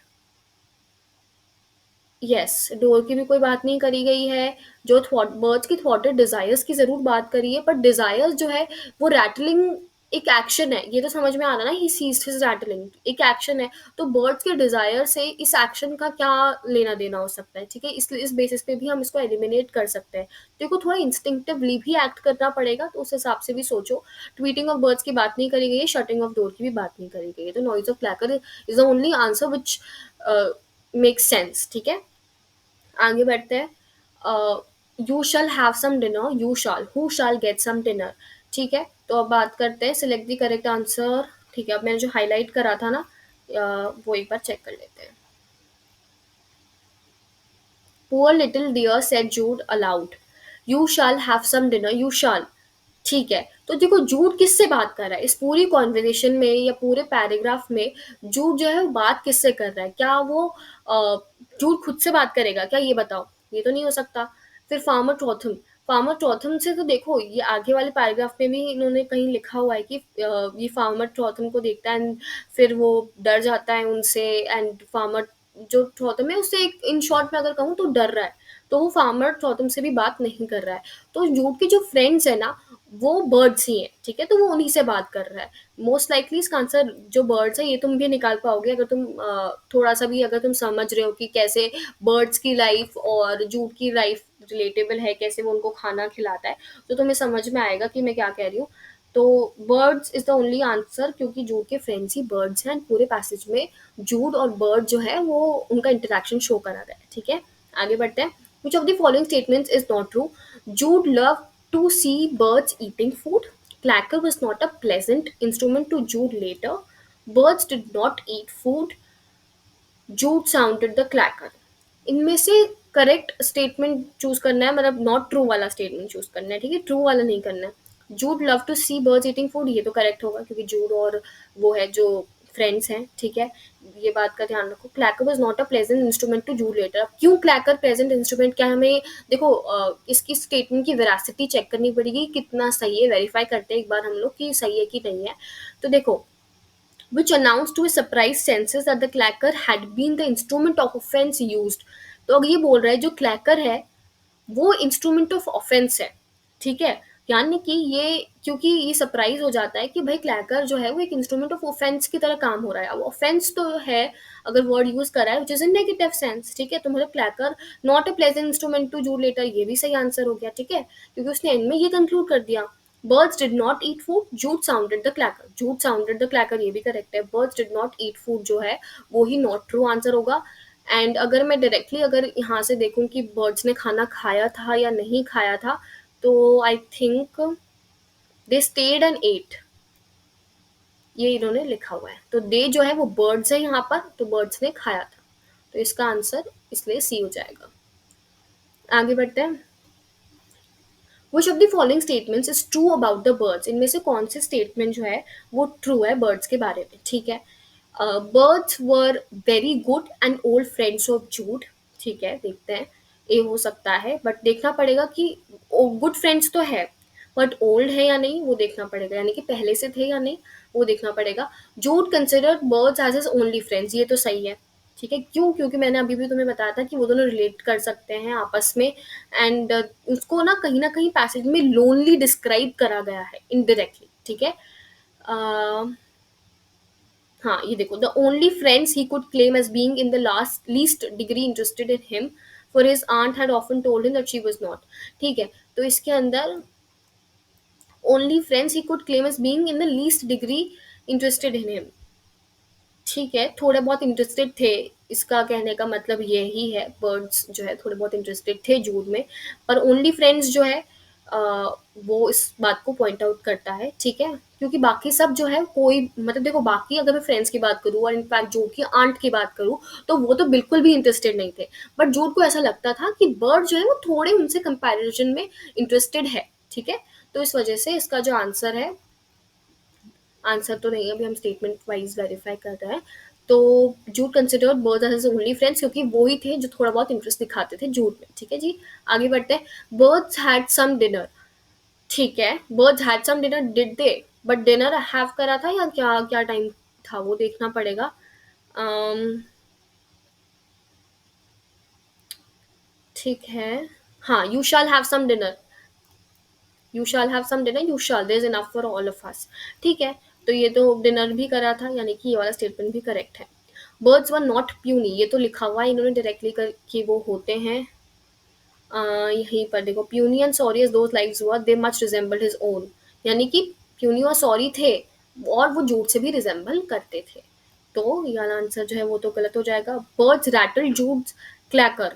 यस, डोर की भी कोई बात नहीं करी गई है। जो बर्ड्स की थ्वॉटेड डिजायर्स की जरूर बात करी है, पर डिजायर्स जो है वो रैटलिंग एक एक्शन है, ये तो समझ में आ रहा ना, ही सीज्ड हिज रैटलिंग एक एक्शन है। तो बर्ड्स के डिजायर से इस एक्शन का क्या लेना देना हो सकता है, ठीक है, इसलिए इस बेसिस पे भी हम इसको एलिमिनेट कर सकते हैं। देखो थोड़ा इंस्टिंक्टिवली भी एक्ट करना पड़ेगा, तो उस हिसाब से भी सोचो। ट्वीटिंग ऑफ बर्ड्स की बात नहीं करी गई है, शटिंग ऑफ डोर की भी बात नहीं करी गई है, तो noise of clacker is the only answer which makes sense, ठीक है। आगे बढ़ते हैं। You shall have some dinner, you shall, who shall get some dinner, ठीक है। तो अब बात करते हैं सिलेक्ट द करेक्ट आंसर, ठीक है। अब मैंने जो हाईलाइट करा था ना वो एक बार चेक कर लेते हैं। Poor little dear said Jude aloud, you shall have some dinner, you shall, ठीक है। तो देखो जूड किससे बात कर रहा है इस पूरी कॉन्वर्जेशन में या पूरे पैराग्राफ में? जूड जो है वो बात किससे कर रहा है? क्या वो जूड खुद से बात करेगा क्या? ये बताओ, ये तो नहीं हो सकता। फिर फार्मर ट्रॉथम, फार्मर ट्रॉथम से तो देखो ये आगे वाले पैराग्राफ में भी इन्होंने कहीं लिखा हुआ है कि ये फार्मर ट्रॉथम को देखता है एंड फिर वो डर जाता है उनसे। एंड फार्मर जो ट्रॉथम है उससे एक इन शॉर्ट में अगर कहूँ तो डर रहा है, तो वो फार्मर ट्रॉथम से भी बात नहीं कर रहा है। तो जूड के जो फ्रेंड्स है ना वो बर्ड्स ही हैं, ठीक है, तो वो उन्हीं से बात कर रहा है। मोस्ट लाइकली इसका आंसर जो बर्ड्स है ये तुम भी निकाल पाओगे अगर तुम थोड़ा सा भी अगर तुम समझ रहे हो कि कैसे बर्ड्स की लाइफ और जूट की लाइफ रिलेटेबल है, कैसे वो उनको खाना खिलाता है, तो तुम्हें समझ में आएगा कि मैं क्या कह रही हूँ। तो birds is the only answer, क्योंकि जूट के फ्रेंड्स ही बर्ड्स हैं। पूरे पैसेज में जूट और बर्ड जो है वो उनका इंटरेक्शन शो करा रहा है, ठीक है। आगे बढ़ते हैं। Which of the following statements is not true? Jude love to see birds eating food. Clacker was not a pleasant instrument to Jude later. Birds did not eat food. Jude sounded the clacker. इनमें से correct statement choose करना है, मतलब not true वाला statement choose करना है, ठीक है, ट्रू वाला नहीं करना है। Jude love to see birds eating food, ये तो करेक्ट होगा क्योंकि जूड और वो है जो फ्रेंड्स हैं, ठीक है, ये बात का ध्यान रखो। Clacker was not a pleasant instrument to Jude later, क्यों क्लैकर प्रेजेंट इंस्ट्रूमेंट? क्या हमें देखो इसकी स्टेटमेंट की वेरासिटी चेक करनी पड़ेगी, कितना सही है, वेरीफाई करते हैं एक बार हम लोग कि सही है कि नहीं है। तो देखो which announced to his surprised senses that the clacker had been the instrument of offense used. तो अब ये बोल रहा है जो क्लैकर है वो इंस्ट्रूमेंट ऑफ ऑफेंस है, ठीक है? यानी कि ये क्योंकि ये सरप्राइज हो जाता है कि भाई क्लैकर जो है वो एक इंस्ट्रूमेंट ऑफ ऑफेंस की तरह काम हो रहा है। अब ऑफेंस तो है अगर वर्ड यूज करा है which is in negative sense, ठीक है? तो मतलब clacker not a pleasant instrument to Jude later, ये भी सही आंसर हो गया, ठीक है? क्योंकि उसने एंड में ये कंक्लूड कर दिया। Birds did not eat food, Jude sounded the clacker. Jude sounded the clacker, ये भी करेक्ट है। Birds did not eat food जो है वो ही नॉट ट्रू आंसर होगा। एंड अगर मैं डायरेक्टली अगर यहाँ से देखूँ कि बर्ड्स ने खाना खाया था या नहीं खाया था, तो I think they stayed and ate, ये इन्होंने लिखा हुआ है। तो दे जो है वो बर्ड्स है यहाँ पर, तो बर्ड्स ने खाया था, तो इसका आंसर इसलिए सी हो जाएगा। आगे बढ़ते हैं। Which of the following statements is true about the birds, इनमें से कौन से स्टेटमेंट जो है वो ट्रू है बर्ड्स के बारे में, ठीक है? Birds were very good and old friends of Jude, ठीक है? देखते हैं, ए हो सकता है बट देखना पड़ेगा कि गुड फ्रेंड्स तो है बट ओल्ड है या नहीं वो देखना पड़ेगा, यानी कि पहले से थे या नहीं वो देखना पड़ेगा। Jude considered birds as his only friends, ये तो सही है, ठीक है? क्यों? क्योंकि मैंने अभी भी तुम्हें बताया था कि वो दोनों रिलेट कर सकते हैं आपस में। एंड उसको ना कहीं पैसेज में लोनली डिस्क्राइब करा गया है इनडायरेक्टली, ठीक है? हाँ, ये देखो, the only friends he could claim as being in the last least degree interested in him, for his aunt had often told him that she was not, ठीक है? तो इसके अंदर only friends he could claim as being in the least degree interested in him, ठीक है? थोड़े बहुत interested थे, इसका कहने का मतलब यही है, बर्ड्स जो है थोड़े बहुत इंटरेस्टेड थे जूड में, पर ओनली फ्रेंड्स जो है वो इस बात को पॉइंट आउट करता है, ठीक है? क्योंकि बाकी सब जो है कोई मतलब देखो, बाकी अगर मैं फ्रेंड्स की बात करूँ और इनफैक्ट जूड की आंट की बात करूँ तो वो तो बिल्कुल भी इंटरेस्टेड नहीं थे, बट जूड को ऐसा लगता था कि बर्ड जो है वो थोड़े उनसे कंपैरिजन में इंटरेस्टेड है, ठीक है? तो इस वजह से इसका जो आंसर है, आंसर तो नहीं है, अभी हम स्टेटमेंट वाइज वेरीफाई कर रहे हैं। तो Jude considered birds as only friends क्योंकि वो ही थे जो थोड़ा बहुत इंटरेस्ट दिखाते थे जूड में, ठीक है जी? आगे बढ़ते हैं। बर्ड्स हैड सम डिनर, ठीक है? Birds had some dinner, did they? But dinner have करा था या क्या क्या टाइम था वो देखना पड़ेगा। ठीक है, हाँ, you shall have some dinner, you shall have some dinner, you shall, there is enough for all of us, ठीक है? तो ये तो डिनर भी करा था, यानी कि ये वाला स्टेटमेंट भी करेक्ट है। बर्ड्स वर नॉट प्यूनी, ये तो लिखा हुआ है इन्होंने डायरेक्टली कर कि वो होते हैं यहीं पर देखो, puny and sorry as those likes were they much resembled his own, यानी कि प्यूनी और सॉरी थे और वो जूड से भी रिजेंबल करते थे, तो ये वाला आंसर जो है वो तो गलत हो जाएगा। Birds rattle Jude's clacker,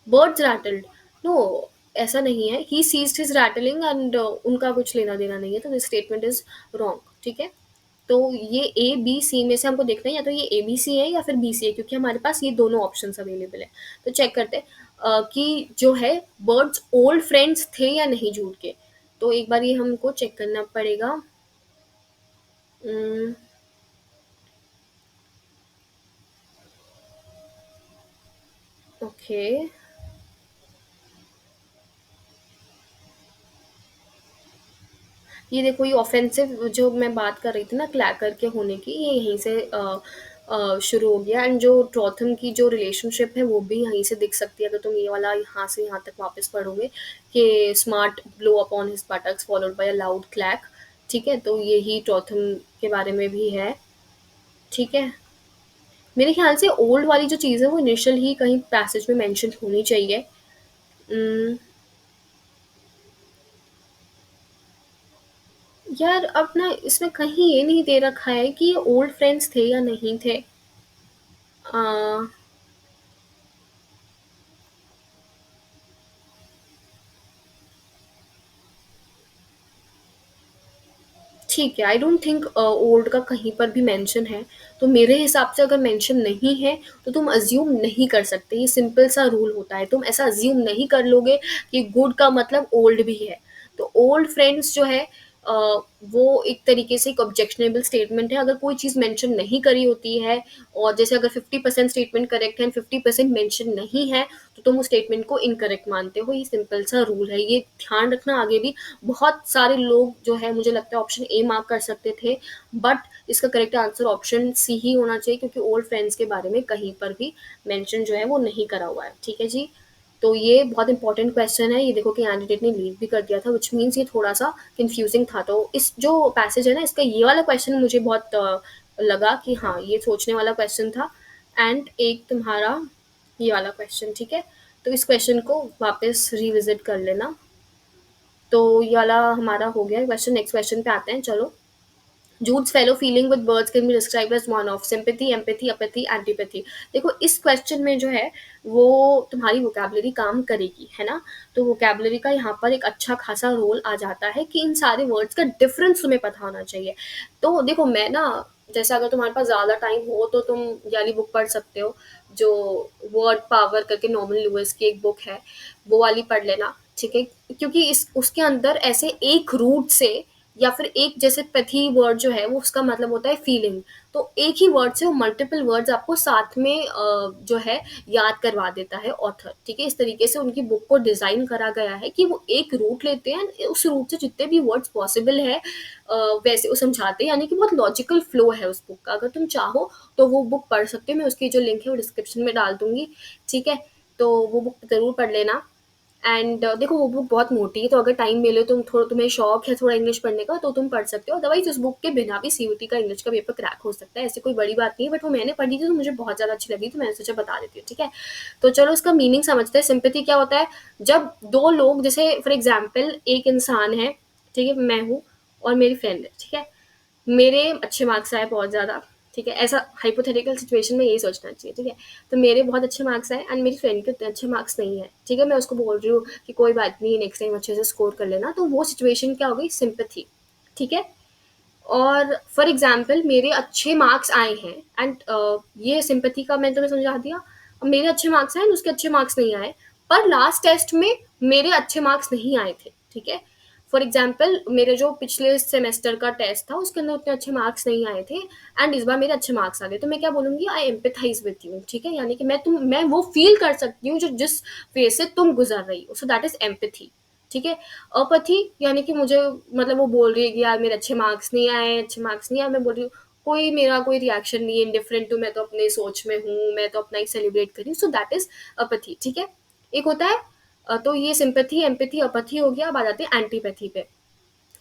birds rattled, no, ऐसा नहीं है। He seized his rattling and उनका कुछ लेना देना नहीं है, तो दिस स्टेटमेंट इज रॉन्ग, ठीक है? तो ये ए बी सी में से हमको देखना है, या तो ये ए बी सी है या फिर बी सी है, क्योंकि हमारे पास ये दोनों ऑप्शन अवेलेबल है। तो चेक करते हैं कि जो है बर्ड्स ओल्ड फ्रेंड्स थे या नहीं जूड के, तो एक बार ये हमको चेक करना पड़ेगा। ओके, ये देखो, ये ऑफेंसिव जो मैं बात कर रही थी ना क्लैकर के होने की, ये यहीं से शुरू हो गया। एंड जो ट्रॉथम की जो रिलेशनशिप है वो भी यहीं से दिख सकती है, अगर तुम ये वाला यहाँ से यहाँ तक वापस पढ़ोगे कि smart blow upon his buttocks followed by a loud clack, ठीक है? तो यही ट्रॉथम के बारे में भी है, ठीक है? मेरे ख्याल से ओल्ड वाली जो चीज़ है वो इनिशियल ही कहीं पैसेज में मेंशन होनी चाहिए। उम, यार अब ना इसमें कहीं ये नहीं दे रखा है कि ये ओल्ड फ्रेंड्स थे या नहीं थे। अ, ठीक है, आई डोंट थिंक ओल्ड का कहीं पर भी मेंशन है, तो मेरे हिसाब से अगर मेंशन नहीं है तो तुम अज्यूम नहीं कर सकते, ये सिंपल सा रूल होता है, तुम ऐसा अज्यूम नहीं कर लोगे कि गुड का मतलब ओल्ड भी है। तो ओल्ड फ्रेंड्स जो है अ, वो एक तरीके से एक ऑब्जेक्शनेबल स्टेटमेंट है। अगर कोई चीज़ मेंशन नहीं करी होती है और जैसे अगर 50% स्टेटमेंट करेक्ट है एंड 50% मेंशन नहीं है, तो तुम उस स्टेटमेंट को इनकरेक्ट मानते हो। ये सिंपल सा रूल है, ये ध्यान रखना। आगे भी बहुत सारे लोग जो है, मुझे लगता है ऑप्शन ए मार्क कर सकते थे, बट इसका करेक्ट आंसर ऑप्शन सी ही होना चाहिए, क्योंकि ओल्ड फ्रेंड्स के बारे में कहीं पर भी मेंशन जो है वो नहीं करा हुआ है। ठीक है जी। तो ये बहुत इंपॉर्टेंट क्वेश्चन है। ये देखो कि कैंडिडेट ने लीव भी कर दिया था, विच मीन्स ये थोड़ा सा कंफ्यूजिंग था। तो इस जो पैसेज है ना, इसका ये वाला क्वेश्चन मुझे बहुत लगा कि हाँ, ये सोचने वाला क्वेश्चन था। एंड एक तुम्हारा ये वाला क्वेश्चन, ठीक है। तो इस क्वेश्चन को वापस रिविजिट कर लेना। तो ये वाला हमारा हो गया क्वेश्चन। नेक्स्ट क्वेश्चन पे आते हैं, चलो। Jude's fellow feeling with birds can be described as one of sympathy, empathy, apathy, antipathy. देखो इस क्वेश्चन में जो है वो तुम्हारी वोकैबुलरी काम करेगी, है ना। तो वोकैबुलरी का यहाँ पर एक अच्छा खासा रोल आ जाता है कि इन सारे वर्ड्स का डिफरेंस तुम्हें पता होना चाहिए। तो देखो मैं ना, जैसे अगर तुम्हारे पास ज़्यादा टाइम हो तो तुम ये वाली बुक पढ़ सकते हो, जो वर्ड पावर करके नॉर्मन लुइस की एक बुक है, वो वाली पढ़ लेना, ठीक है। क्योंकि इस उसके अंदर ऐसे एक रूट से या फिर एक जैसे पैथी वर्ड जो है वो उसका मतलब होता है फीलिंग। तो एक ही वर्ड से वो मल्टीपल वर्ड्स आपको साथ में जो है याद करवा देता है ऑथर। ठीक है, इस तरीके से उनकी बुक को डिजाइन करा गया है कि वो एक रूट लेते हैं, उस रूट से जितने भी वर्ड्स पॉसिबल है वैसे वो समझाते हैं। यानी कि बहुत लॉजिकल फ्लो है उस बुक का। अगर तुम चाहो तो वो बुक पढ़ सकते हो, मैं उसकी जो लिंक है वो डिस्क्रिप्शन में डाल दूंगी। ठीक है, तो वो बुक जरूर पढ़ लेना। एंड देखो वो बुक बहुत मोटी है, तो अगर टाइम मिले, तुम्हें शौक है थोड़ा इंग्लिश पढ़ने का, तो तुम पढ़ सकते हो। अदरवाइज उस बुक के बिना भी सीयूटी का इंग्लिश का पेपर क्रैक हो सकता है, ऐसी कोई बड़ी बात नहीं है। बट वो मैंने पढ़ी थी तो मुझे बहुत ज़्यादा अच्छी लगी, तो मैंने सोचा बता देती हूँ। ठीक है, तो चलो इसका मीनिंग समझते हैं। सिंपैथी क्या होता है? जब दो लोग, जैसे फॉर एग्जाम्पल एक इंसान है, ठीक है, मैं हूँ और मेरी फ्रेंड है, ठीक है। मेरे अच्छे मार्क्स आए बहुत ज़्यादा, ठीक है। ऐसा हाइपोथेटिकल सिचुएशन में यही सोचना चाहिए, ठीक है। तो मेरे बहुत अच्छे मार्क्स आए एंड मेरी फ्रेंड के उतने अच्छे मार्क्स नहीं है, ठीक है। मैं उसको बोल रही हूँ कि कोई बात नहीं, नेक्स्ट टाइम अच्छे से स्कोर कर लेना। तो वो सिचुएशन क्या हो गई? सिंपैथी, ठीक है। और फॉर एग्जाम्पल मेरे अच्छे मार्क्स आए हैं एंड ये सिंपैथी का मैं तुम्हें समझा दिया। अब मेरे अच्छे मार्क्स आए, उसके अच्छे मार्क्स नहीं आए, पर लास्ट टेस्ट में मेरे अच्छे मार्क्स नहीं आए थे, ठीक है। फॉर एग्जाम्पल मेरे जो पिछले सेमेस्टर का टेस्ट था उसके अंदर उतने अच्छे मार्क्स नहीं आए थे एंड इस बार मेरे अच्छे मार्क्स आ गए। तो मैं क्या बोलूंगी? आई एम्पैथाइज विथ यू, ठीक है। यानी कि मैं वो फील कर सकती हूँ जो जिस फेज से तुम गुजर रही हो। सो दैट इज एम्पैथी, ठीक है। अपथी यानी कि मुझे, मतलब वो बोल रही है कि यार मेरे अच्छे मार्क्स नहीं आए, अच्छे मार्क्स नहीं आए। मैं बोल रही हूँ कोई मेरा कोई रिएक्शन नहीं है, इंडिफरेंट हूँ, मैं तो अपने सोच में हूँ, मैं तो अपना ही सेलिब्रेट करी हूँ। सो दैट इज अपथी, ठीक है। एक होता है तो ये सिंपैथी, एम्पैथी, अपथी हो गया। अब आ जाते हैं एंटीपैथी पे।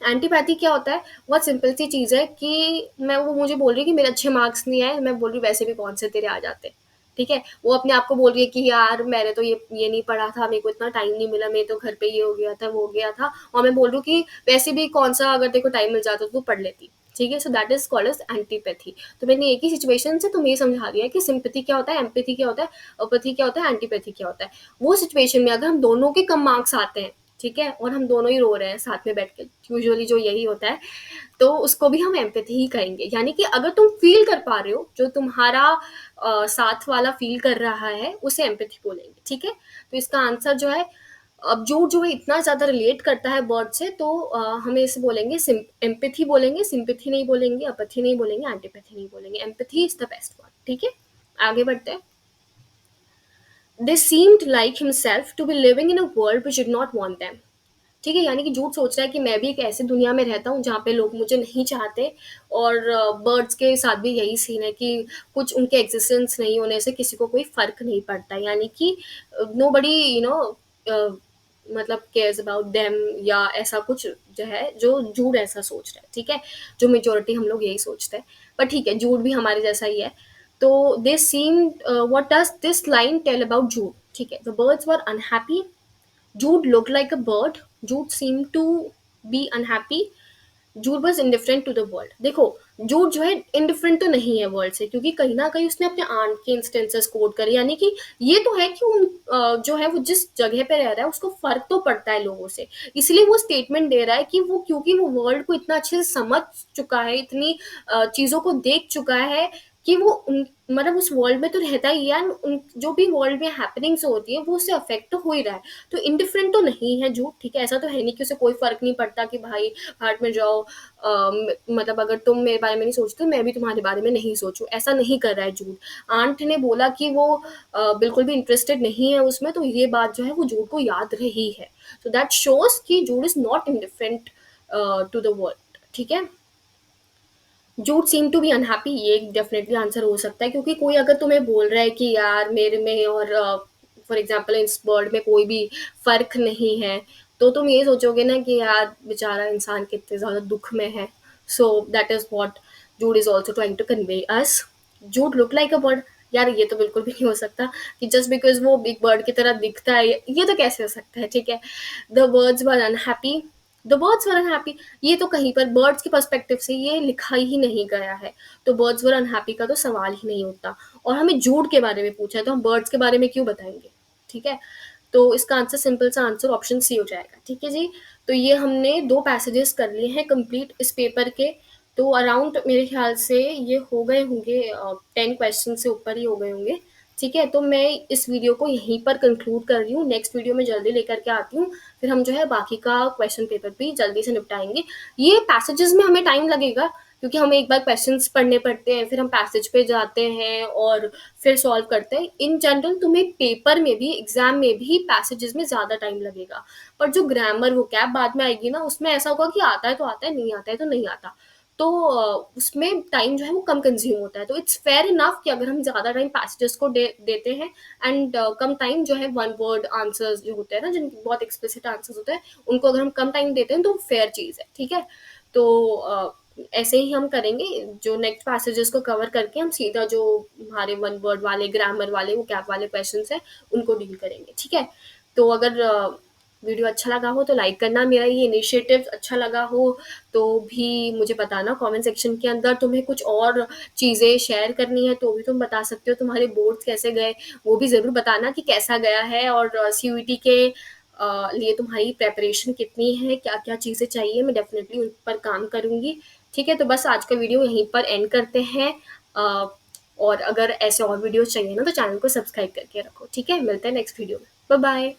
एंटीपैथी क्या होता है? बहुत सिंपल सी चीज़ है कि मैं, वो मुझे बोल रही है कि मेरे अच्छे मार्क्स नहीं आए, मैं बोल रही हूँ वैसे भी कौन से तेरे आ जाते, ठीक है। वो अपने आप को बोल रही है कि यार मैंने तो ये नहीं पढ़ा था, मेरे को इतना टाइम नहीं मिला, मेरे तो घर पे ये हो गया था, वो हो गया था। और मैं बोल रही हूँ कि वैसे भी कौन सा, अगर तेरे को टाइम मिल जाता तो तू पढ़ लेती, ठीक है। So that is called as antipathy. तो मैंने एक ही सिचुएशन से तुम्हें ये समझा दिया है कि सिंपैथी क्या होता है, एम्पैथी क्या होता है, अपैथी क्या होता है, एंटीपैथी क्या होता है। वो सिचुएशन में अगर हम दोनों के कम मार्क्स आते हैं, ठीक है, और हम दोनों ही रो रहे हैं साथ में बैठ के, यूजुअली जो यही होता है, तो उसको भी हम एम्पैथी ही कहेंगे। यानी कि अगर तुम फील कर पा रहे हो, जो तुम्हारा साथ वाला फील कर रहा है, उसे एम्पैथी बोलेंगे, ठीक है। तो इसका आंसर जो है, अब जो है इतना ज्यादा रिलेट करता है वर्ड से, तो हमें इसे बोलेंगे एम्पैथी बोलेंगे, सिंपैथी नहीं बोलेंगे, अपैथी नहीं बोलेंगे, एंटीपैथी नहीं बोलेंगे। Empathy is the best word, ठीक है। आगे बढ़ते हैं। They seemed like himself to be living in a world which did not want them, ठीक है। यानी कि झूठ सोच रहा है कि मैं भी एक ऐसी दुनिया में रहता हूँ जहाँ पे लोग मुझे नहीं चाहते। और बर्ड्स के साथ भी यही सीन है कि कुछ उनके एग्जिस्टेंस नहीं होने से किसी को कोई फर्क नहीं पड़ता। यानी कि नो बडी मतलब केयर्स अबाउट देम, या ऐसा कुछ जो है, जो जूड ऐसा सोच रहा है, ठीक है। जो मेजोरिटी हम लोग यही सोचते हैं, पर ठीक है, जूड भी हमारे जैसा ही है। तो they seem, what does this line tell about Jude? ठीक है, the birds were unhappy, Jude looked like a bird. Jude seemed to be unhappy. Jude was indifferent to the world. देखो, जूड जो है indifferent तो नहीं है वर्ल्ड से, क्योंकि कहीं ना कहीं उसने अपने आंट के इंस्टेंसेस कोट करे। यानी कि ये तो है कि जो है वो जिस जगह पे रह रहा है उसको फर्क तो पड़ता है लोगों से, इसलिए वो स्टेटमेंट दे रहा है कि वो, क्योंकि वो वर्ल्ड को इतना अच्छे से समझ चुका है, इतनी चीजों को देख चुका है, कि वो मतलब उस वर्ल्ड में तो रहता ही है, उन जो भी वर्ल्ड में हैपनिंग्स होती है वो उससे अफेक्ट तो हो ही रहा है। तो इनडिफरेंट तो नहीं है झूठ, ठीक है, ऐसा तो है नहीं कि उसे कोई फर्क नहीं पड़ता कि भाई भाड़ में जाओ, मतलब अगर तुम मेरे बारे में नहीं सोचते मैं भी तुम्हारे बारे में नहीं सोचूं, ऐसा नहीं कर रहा है झूठ। आंट ने बोला कि वो बिल्कुल भी इंटरेस्टेड नहीं है उसमें, तो ये बात जो है वो झूठ को याद रही है। सो दैट शोज कि Jude is not indifferent to the world, ठीक है। Jude seem to be unhappy, ये डेफिनेटली आंसर हो सकता है, क्योंकि कोई अगर तुम्हें बोल रहा है कि यार मेरे में और फॉर एग्जांपल इस वर्ल्ड में कोई भी फर्क नहीं है, तो तुम ये सोचोगे ना कि यार बेचारा इंसान कितने ज्यादा दुख में है। So that is what Jude is also trying to convey us. Jude look like a bird, यार ये तो बिल्कुल भी नहीं हो सकता कि जस्ट बिकॉज वो बिग बर्ड की तरह दिखता है, ये तो कैसे हो सकता है, ठीक है। The birds were unhappy, the birds were unhappy, ये तो कहीं पर बर्ड्स के पर्सपेक्टिव से ये लिखा ही नहीं गया है, तो बर्ड्स वर अनहैप्पी का तो सवाल ही नहीं उठता। और हमें जूड के बारे में पूछा है तो हम बर्ड्स के बारे में क्यों बताएंगे, ठीक है। तो इसका आंसर, सिंपल सा आंसर ऑप्शन सी हो जाएगा, ठीक है जी। तो ये हमने 2 पैसेजेस कर लिए हैं कंप्लीट इस पेपर के। तो अराउंड मेरे ख्याल से ये हो गए होंगे 10 क्वेश्चन से ऊपर ही हो गए होंगे, ठीक है। तो मैं इस वीडियो को यहीं पर कंक्लूड कर रही हूँ, नेक्स्ट वीडियो में जल्दी लेकर के आती हूँ, फिर हम जो है बाकी का क्वेश्चन पेपर भी जल्दी से निपटाएंगे। ये पैसेजेस में हमें टाइम लगेगा, क्योंकि हमें एक बार क्वेश्चंस पढ़ने पड़ते हैं, फिर हम पैसेज पे जाते हैं और फिर सॉल्व करते हैं। इन जनरल तुम्हें पेपर में भी, एग्जाम में भी पैसेजेस में ज्यादा टाइम लगेगा, पर जो ग्रामर वो कैब बाद में आएगी ना, उसमें ऐसा होगा कि आता है तो आता है, नहीं आता है तो नहीं आता। तो उसमें टाइम जो है वो कम कंज्यूम होता है, तो इट्स फेयर इनफ कि अगर हम ज़्यादा टाइम पैसेजेस को देते हैं एंड कम टाइम जो है वन वर्ड आंसर्स जो होते हैं ना, जिनके बहुत एक्सप्लिसिट आंसर्स होते हैं, उनको अगर हम कम टाइम देते हैं तो फेयर चीज़ है, ठीक है। तो ऐसे ही हम करेंगे, जो नेक्स्ट पैसेजेस को कवर करके हम सीधा जो हमारे वन वर्ड वाले, ग्रामर वाले, वो कैप वाले क्वेश्चन है उनको डील करेंगे, ठीक है। तो अगर वीडियो अच्छा लगा हो तो लाइक करना, मेरा ये इनिशिएटिव अच्छा लगा हो तो भी मुझे बताना कमेंट सेक्शन के अंदर। तुम्हें कुछ और चीज़ें शेयर करनी है तो भी तुम बता सकते हो, तुम्हारे बोर्ड्स कैसे गए वो भी ज़रूर बताना कि कैसा गया है, और सीयूईटी के लिए तुम्हारी प्रेपरेशन कितनी है, क्या क्या चीज़ें चाहिए, मैं डेफिनेटली उन पर काम करूँगी, ठीक है। तो बस आज का वीडियो यहीं पर एंड करते हैं, और अगर ऐसे और वीडियोस चाहिए ना तो चैनल को सब्सक्राइब करके रखो, ठीक है। मिलते हैं नेक्स्ट वीडियो में, बाय बाय।